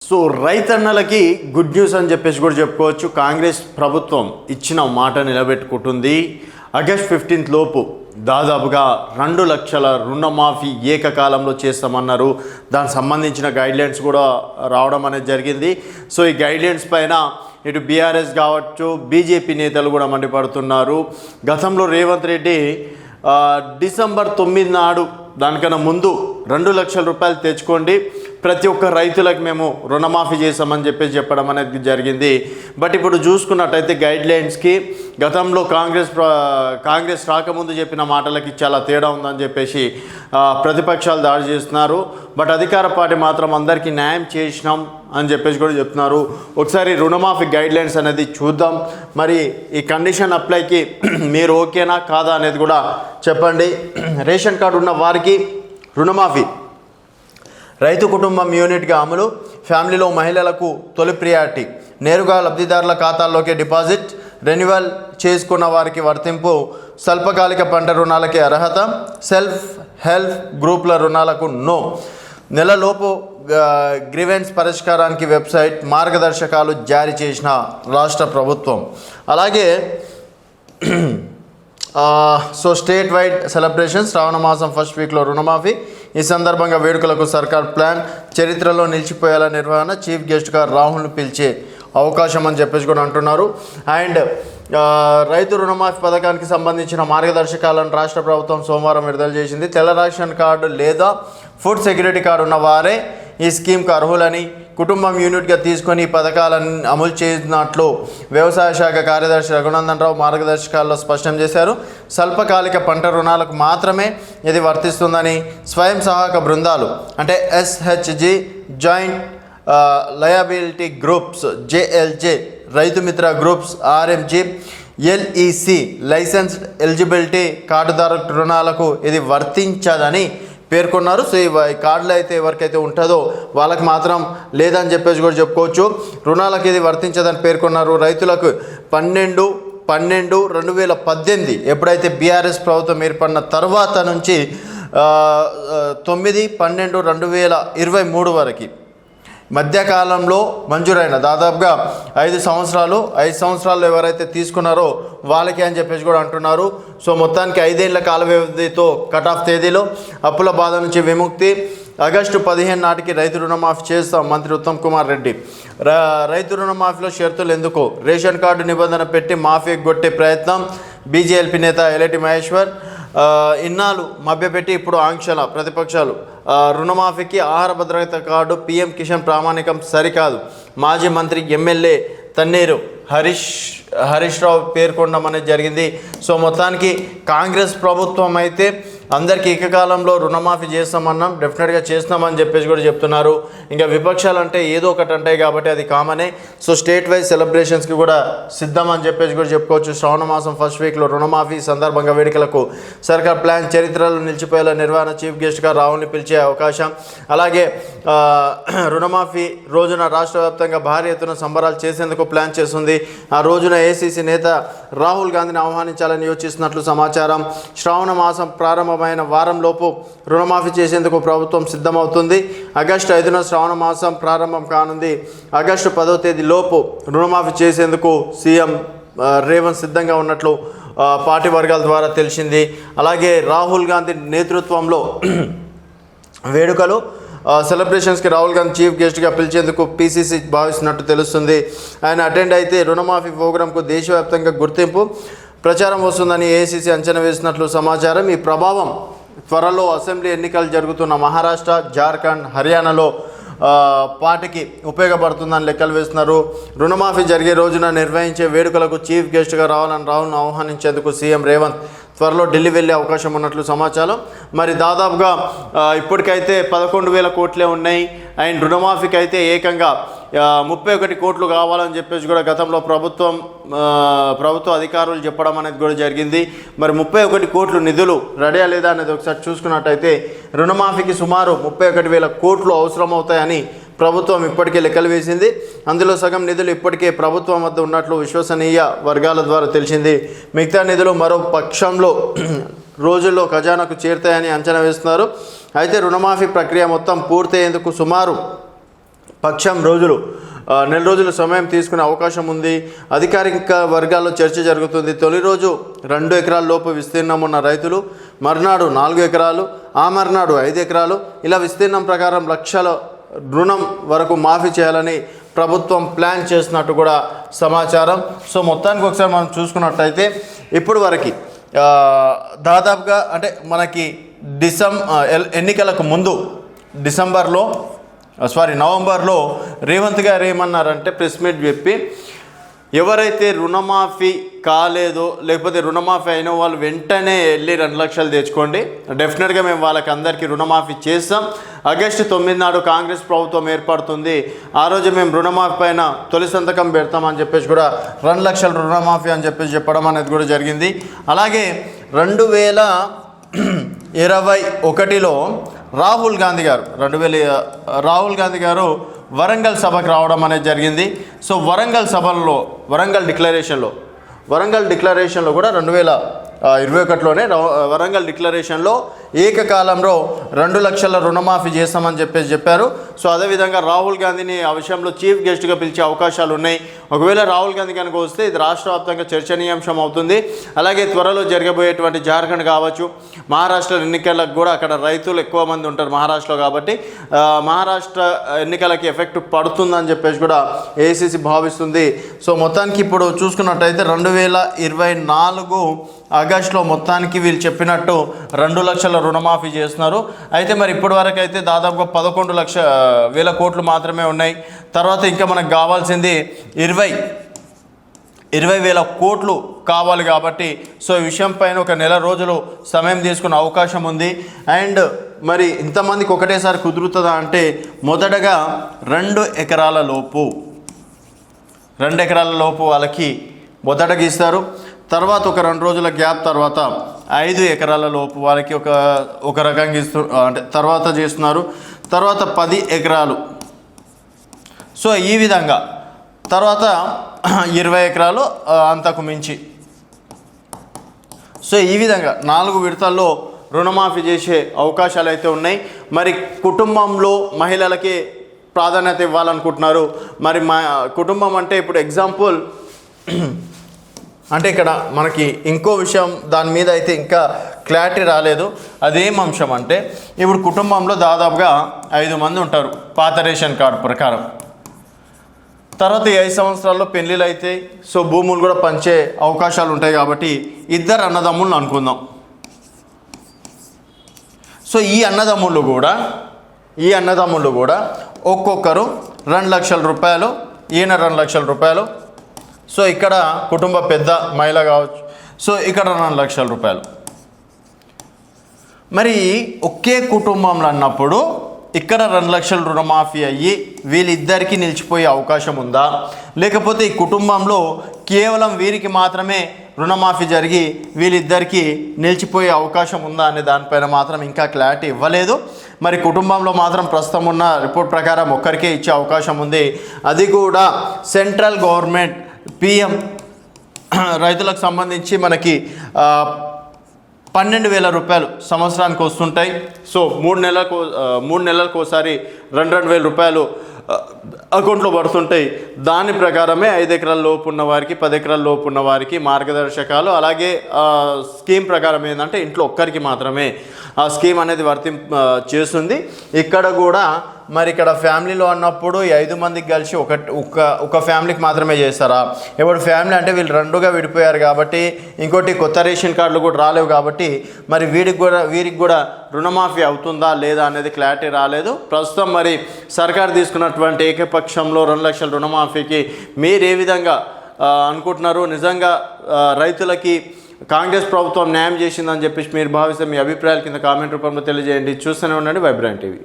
So రైతన్నలకి good news అని చెప్పేసి కూడా చెప్పుకోవచ్చు. కాంగ్రెస్ ప్రభుత్వం ఇచ్చిన మాట నిలబెట్టుకుంటుంది. ఆగస్ట్ 15 లోపు దాదాపుగా 2 లక్షల రుణమాఫీ ఏకకాలంలో చేస్తామన్నారు. దానికి సంబంధించిన గైడ్లైన్స్ కూడా రావడం అనేది జరిగింది. సో ఈ గైడ్లైన్స్ పైన ఇటు బీఆర్ఎస్ కావచ్చు, బీజేపీ నేతలు కూడా మండిపడుతున్నారు. గతంలో రేవంత్ రెడ్డి డిసెంబర్ 9 నాడు దానికన్నా ముందు 2 లక్షల రూపాయలు తెచ్చుకోండి, ప్రతి ఒక్క రైతులకు మేము రుణమాఫీ చేసామని చెప్పడం అనేది జరిగింది. బట్ ఇప్పుడు చూసుకున్నట్టయితే గైడ్లైన్స్కి గతంలో కాంగ్రెస్ రాకముందు చెప్పిన మాటలకి చాలా తేడా ఉందని చెప్పేసి ప్రతిపక్షాలు దాడి చేస్తున్నారు. బట్ అధికార పార్టీ మాత్రం అందరికీ న్యాయం చేసినాం అని చెప్పేసి కూడా చెప్తున్నారు. ఒకసారి రుణమాఫీ గైడ్లైన్స్ అనేది చూద్దాం. మరి ఈ కండిషన్ అప్లైకి మీరు ఓకేనా కాదా అనేది కూడా చెప్పండి. రేషన్ కార్డు ఉన్న వారికి రుణమాఫీ, రైతు కుటుంబం యూనిట్గా అమలు, ఫ్యామిలీలో మహిళలకు తొలి ప్రియారిటీ, నేరుగా లబ్ధిదారుల ఖాతాల్లోకి డిపాజిట్, రెన్యువల్ చేసుకున్న వారికి వర్తింపు, స్వల్పకాలిక పంట రుణాలకి అర్హత, సెల్ఫ్ హెల్ప్ గ్రూపుల రుణాలకు నో, నెలలోపు గ్రీవెన్స్ పరిష్కారానికి వెబ్సైట్ మార్గదర్శకాలు జారీ చేసిన రాష్ట్ర ప్రభుత్వం. అలాగే సో స్టేట్ వైడ్ సెలబ్రేషన్స్, శ్రావణ మాసం ఫస్ట్ వీక్లో రుణమాఫీ, ఈ సందర్భంగా వేడుకలకు సర్కార్ ప్లాన్, చరిత్రలో నిలిచిపోయేలా నిర్వహణ, చీఫ్ గెస్ట్గా రాహుల్ను పిలిచే అవకాశం అని చెప్పేసి కూడా అంటున్నారు. అండ్ రైతు రుణమాఫీ పథకానికి సంబంధించిన మార్గదర్శకాలను రాష్ట్ర ప్రభుత్వం సోమవారం విడుదల చేసింది. తెల్ల రేషన్ కార్డు లేదా ఫుడ్ సెక్యూరిటీ కార్డు ఉన్న వారే ఈ స్కీమ్కు అర్హులని, కుటుంబం యూనిట్గా తీసుకొని ఈ పథకాలను అమలు చేసినట్లు వ్యవసాయ శాఖ కార్యదర్శి రఘునందన్ రావు మార్గదర్శకాల్లో స్పష్టం చేశారు. స్వల్పకాలిక పంట రుణాలకు మాత్రమే ఇది వర్తిస్తుందని స్వయం సహాయక బృందాలు అంటే SHG, joint liability groups JLJ, Rythu Mitra groups RMG, LEC licensed eligibility కార్డుదారు రుణాలకు ఇది వర్తించదని పేర్కొన్నారు. సో ఈ కార్డులు అయితే ఎవరికైతే ఉంటుందో వాళ్ళకి మాత్రం లేదని చెప్పేసి కూడా చెప్పుకోవచ్చు. రుణాలకు ఇది వర్తించదని పేర్కొన్నారు. రైతులకు 12/12/2018 ఎప్పుడైతే బీఆర్ఎస్ ప్రభుత్వం ఏర్పడిన తర్వాత నుంచి 9/12/2023 వరకు మధ్యకాలంలో మంజూరైన దాదాపుగా 5 సంవత్సరాలు ఎవరైతే తీసుకున్నారో వాళ్ళకి అని చెప్పేసి కూడా అంటున్నారు. సో మొత్తానికి 5 ఏళ్ల కాల వ్యవధితో కట్ ఆఫ్ తేదీలో అప్పుల బాధ నుంచి విముక్తి, ఆగస్టు 15 నాటికి రైతు రుణమాఫీ చేస్తాం మంత్రి ఉత్తమ్ కుమార్ రెడ్డి. రైతు రుణమాఫీలో షరతులు ఎందుకు, రేషన్ కార్డు నిబంధన పెట్టి మాఫీ కొట్టే ప్రయత్నం, బీజేపీ నేత ఎలటి మహేశ్వర్. ఇన్నాళ్ళు మభ్యపెట్టి ఇప్పుడు ఆంక్షల ప్రతిపక్షాలు, రుణమాఫీకి ఆహార భద్రత కార్డు, PM కిషన్ ప్రామాణికం సరికాదు, మాజీ మంత్రి ఎమ్మెల్యే తన్నీరు హరీష్ రావు పేర్కొనడం అనేది జరిగింది. సో మొత్తానికి కాంగ్రెస్ ప్రభుత్వం అయితే అందరికీ ఏకకాలంలో రుణమాఫీ చేస్తామన్నాం, డెఫినెట్గా చేస్తామని చెప్పేసి కూడా చెప్తున్నారు. ఇంకా విపక్షాలు అంటే ఏదో ఒకటి అంటాయి కాబట్టి అది కామనే. సో స్టేట్ వైజ్ సెలబ్రేషన్స్కి కూడా సిద్ధం అని చెప్పేసి కూడా చెప్పుకోవచ్చు. శ్రావణ మాసం ఫస్ట్ వీక్లో రుణమాఫీ సందర్భంగా వేడుకలకు సర్కార్ ప్లాన్, చరిత్రలో నిలిచిపోయేలా నిర్వహణ, చీఫ్ గెస్ట్గా రాహుల్ని పిలిచే అవకాశం. అలాగే రుణమాఫీ రోజున రాష్ట్ర వ్యాప్తంగా భారీ ఎత్తున సంబరాలు చేసేందుకు ప్లాన్ చేస్తుంది. ఆ రోజున ACC నేత రాహుల్ గాంధీని ఆహ్వానించాలని యోచిస్తున్నట్లు సమాచారం. శ్రావణ మాసం ప్రారంభమైన వారంలోపు రుణమాఫీ చేసేందుకు ప్రభుత్వం సిద్ధమవుతుంది. ఆగస్టు 5న శ్రావణ మాసం ప్రారంభం కానుంది. ఆగస్టు 10వ తేదీ లోపు రుణమాఫీ చేసేందుకు సీఎం రేవంత్ సిద్ధంగా ఉన్నట్లు పార్టీ వర్గాల ద్వారా తెలిసింది. అలాగే రాహుల్ గాంధీ నేతృత్వంలో వేడుకలు సెలబ్రేషన్స్కి రాహుల్ గాంధీ చీఫ్ గెస్ట్గా పిలిచేందుకు PCC భావిస్తున్నట్టు తెలుస్తుంది. ఆయన అటెండ్ అయితే రుణమాఫీ ప్రోగ్రాంకు దేశవ్యాప్తంగా గుర్తింపు, ప్రచారం వస్తుందని ACC అంచనా వేసినట్లు సమాచారం. ఈ ప్రభావం త్వరలో అసెంబ్లీ ఎన్నికలు జరుగుతున్న మహారాష్ట్ర, జార్ఖండ్, హర్యానాలో పార్టీకి ఉపయోగపడుతుందని లెక్కలు వేస్తున్నారు. రుణమాఫీ జరిగే రోజున నిర్వహించే వేడుకలకు చీఫ్ గెస్ట్గా రాహుల్ను ఆహ్వానించేందుకు సీఎం రేవంత్ త్వరలో ఢిల్లీ వెళ్ళే అవకాశం ఉన్నట్లు సమాచారం. మరి దాదాపుగా ఇప్పటికైతే 11,000 కోట్లే ఉన్నాయి. అండ్ రుణమాఫీకి అయితే ఏకంగా 31 కోట్లు కావాలని చెప్పేసి కూడా గతంలో ప్రభుత్వ అధికారులు చెప్పడం అనేది కూడా జరిగింది. మరి 31 కోట్లు నిధులు రెడీ లేదా అనేది ఒకసారి చూసుకున్నట్టయితే రుణమాఫీకి సుమారు 31,000 కోట్లు అవసరమవుతాయని ప్రభుత్వం ఇప్పటికే లెక్కలు వేసింది. అందులో సగం నిధులు ఇప్పటికే ప్రభుత్వం వద్ద ఉన్నట్లు విశ్వసనీయ వర్గాల ద్వారా తెలిసింది. మిగతా నిధులు మరో పక్షంలో రోజుల్లో ఖజానాకు చేరుతాయని అంచనా వేస్తున్నారు. అయితే రుణమాఫీ ప్రక్రియ మొత్తం పూర్తయ్యేందుకు సుమారు పక్షం రోజులు నెల రోజుల సమయం తీసుకునే అవకాశం ఉంది. అధికారిక వర్గాల్లో చర్చ జరుగుతుంది. తొలి రోజు 2 ఎకరాల లోపు విస్తీర్ణం ఉన్న రైతులు, మర్నాడు 4 ఎకరాలు, ఆ మర్నాడు 5 ఎకరాలు, ఇలా విస్తీర్ణం ప్రకారం లక్షల రుణం వరకు మాఫీ చేయాలని ప్రభుత్వం ప్లాన్ చేసినట్టు కూడా సమాచారం. సో మొత్తానికి ఒకసారి మనం చూసుకున్నట్టయితే ఇప్పుడు వరకు దాదాపుగా అంటే మనకి ఎన్నికలకు ముందు నవంబర్లో రేవంత్ గారు ఏమన్నారంటే ప్రెస్ మీట్ చెప్పి, ఎవరైతే రుణమాఫీ కాలేదో లేకపోతే రుణమాఫీ అయిన వాళ్ళు వెంటనే వెళ్ళి 2 లక్షలు తెచ్చుకోండి, డెఫినెట్గా మేము వాళ్ళకి అందరికీ రుణమాఫీ చేస్తాం. ఆగస్టు 9 నాడు కాంగ్రెస్ ప్రభుత్వం ఏర్పడుతుంది, ఆ రోజు మేము రుణమాఫీ పైన తొలి సంతకం పెడతామని చెప్పేసి కూడా 2 లక్షల రుణమాఫీ అని చెప్పేసి చెప్పడం అనేది కూడా జరిగింది. అలాగే 2021లో రాహుల్ గాంధీ గారు వరంగల్ సభకు రావడం అనేది జరిగింది. సో వరంగల్ డిక్లరేషన్లో కూడా 2021లోనే వరంగల్ డిక్లరేషన్లో ఏకకాలంలో 2 లక్షల రుణమాఫీ చేస్తామని చెప్పారు. సో అదేవిధంగా రాహుల్ గాంధీని ఆ విషయంలో చీఫ్ గెస్ట్గా పిలిచే అవకాశాలు ఉన్నాయి. ఒకవేళ రాహుల్ గాంధీ కనుక వస్తే ఇది రాష్ట్ర వ్యాప్తంగా చర్చనీయాంశం అవుతుంది. అలాగే త్వరలో జరగబోయేటువంటి జార్ఖండ్ కావచ్చు, మహారాష్ట్ర ఎన్నికలకు కూడా అక్కడ రైతులు ఎక్కువ మంది ఉంటారు మహారాష్ట్రలో, కాబట్టి మహారాష్ట్ర ఎన్నికలకి ఎఫెక్ట్ పడుతుందని చెప్పేసి కూడా ఏఐసిసి భావిస్తుంది. సో మొత్తానికి ఇప్పుడు చూసుకున్నట్టయితే 2024 ఆగస్టులో మొత్తానికి వీళ్ళు చెప్పినట్టు 2 లక్షల రుణమాఫీ చేస్తున్నారు. అయితే మరి ఇప్పటి వరకు అయితే దాదాపుగా 11,00,000 కోట్లు మాత్రమే ఉన్నాయి. తర్వాత ఇంకా మనకు కావాల్సింది 20,000 కోట్లు కావాలి. కాబట్టి సో ఈ విషయం పైన ఒక నెల రోజులు సమయం తీసుకునే అవకాశం ఉంది. అండ్ మరి ఇంతమందికి ఒకటేసారి కుదురుతుందా అంటే మొదటగా 2 ఎకరాల లోపు వాళ్ళకి మొదటగా ఇస్తారు. తర్వాత ఒక 2 రోజుల గ్యాప్ తర్వాత 5 ఎకరాల లోపు వాళ్ళకి ఒక రకంగా అంటే తర్వాత చేస్తున్నారు. తర్వాత 10 ఎకరాలు. సో ఈ విధంగా తర్వాత 20 ఎకరాలు అంతకు మించి. సో ఈ విధంగా 4 విడతల్లో రుణమాఫీ చేసే అవకాశాలు అయితే ఉన్నాయి. మరి కుటుంబంలో మహిళలకి ప్రాధాన్యత ఇవ్వాలనుకుంటున్నారు. మరి మా కుటుంబం అంటే ఇప్పుడు ఎగ్జాంపుల్ అంటే ఇక్కడ మనకి ఇంకో విషయం దాని మీద అయితే ఇంకా క్లారిటీ రాలేదు. అదేం అంశం అంటే ఇప్పుడు కుటుంబంలో దాదాపుగా 5 మంది ఉంటారు పాత రేషన్ కార్డు ప్రకారం. తర్వాత 5 సంవత్సరాల్లో పెళ్ళిళ్ళు అయితే సో భూములు కూడా పంచే అవకాశాలు ఉంటాయి. కాబట్టి 2 అన్నదమ్ములను అనుకుందాం. సో ఈ అన్నదమ్ముళ్ళు కూడా ఒక్కొక్కరు 2 లక్షల రూపాయలు, ఈయన 2 లక్షల రూపాయలు. సో ఇక్కడ కుటుంబ పెద్ద మహిళ కావచ్చు. సో ఇక్కడ 2 లక్షల రూపాయలు. మరి ఒకే కుటుంబంలో అన్నప్పుడు ఇక్కడ 2 లక్షల రుణమాఫీ అయ్యి వీళ్ళిద్దరికీ నిలిచిపోయే అవకాశం ఉందా, లేకపోతే ఈ కుటుంబంలో కేవలం వీరికి మాత్రమే రుణమాఫీ జరిగి వీళ్ళిద్దరికీ నిలిచిపోయే అవకాశం ఉందా అనే దానిపైన మాత్రం ఇంకా క్లారిటీ ఇవ్వలేదు. మరి కుటుంబంలో మాత్రం ప్రస్తుతం ఉన్న రిపోర్ట్ ప్రకారం ఒక్కరికే ఇచ్చే అవకాశం ఉంది. అది కూడా సెంట్రల్ గవర్నమెంట్ పిఎం రైతులకు సంబంధించి మనకి 12,000 రూపాయలు సంవత్సరానికి వస్తుంటాయి. సో 3 నెలలకు ఒకసారి 2,000 రూపాయలు అకౌంట్లో పడుతుంటాయి. దాని ప్రకారమే 5 ఎకరాల లోపు ఉన్న వారికి, 10 ఎకరాల లోపు ఉన్న వారికి మార్గదర్శకాలు. అలాగే స్కీమ్ ప్రకారం ఏంటంటే ఇంట్లో ఒక్కరికి మాత్రమే ఆ స్కీమ్ అనేది చేస్తుంది. ఇక్కడ కూడా మరి ఇక్కడ ఫ్యామిలీలో అన్నప్పుడు 5 మందికి కలిసి ఒక ఫ్యామిలీకి మాత్రమే చేస్తారా? ఇప్పుడు ఫ్యామిలీ అంటే వీళ్ళు 2గా విడిపోయారు కాబట్టి, ఇంకోటి కొత్త రేషన్ కార్డులు కూడా రాలేవు కాబట్టి మరి వీరికి కూడా రుణమాఫీ అవుతుందా లేదా అనేది క్లారిటీ రాలేదు. ప్రస్తుతం మరి సర్కారు తీసుకున్నటువంటి ఏకపక్షంలో 2 లక్షల రుణమాఫీకి మీరు ఏ విధంగా అనుకుంటున్నారు? నిజంగా రైతులకి కాంగ్రెస్ ప్రభుత్వం న్యాయం చేసిందని చెప్పేసి మీరు భావిస్తే మీ అభిప్రాయాల కింద కామెంట్ రూపంలో తెలియజేయండి. చూస్తూనే ఉండండి వైబ్రెంట్ టీవీ.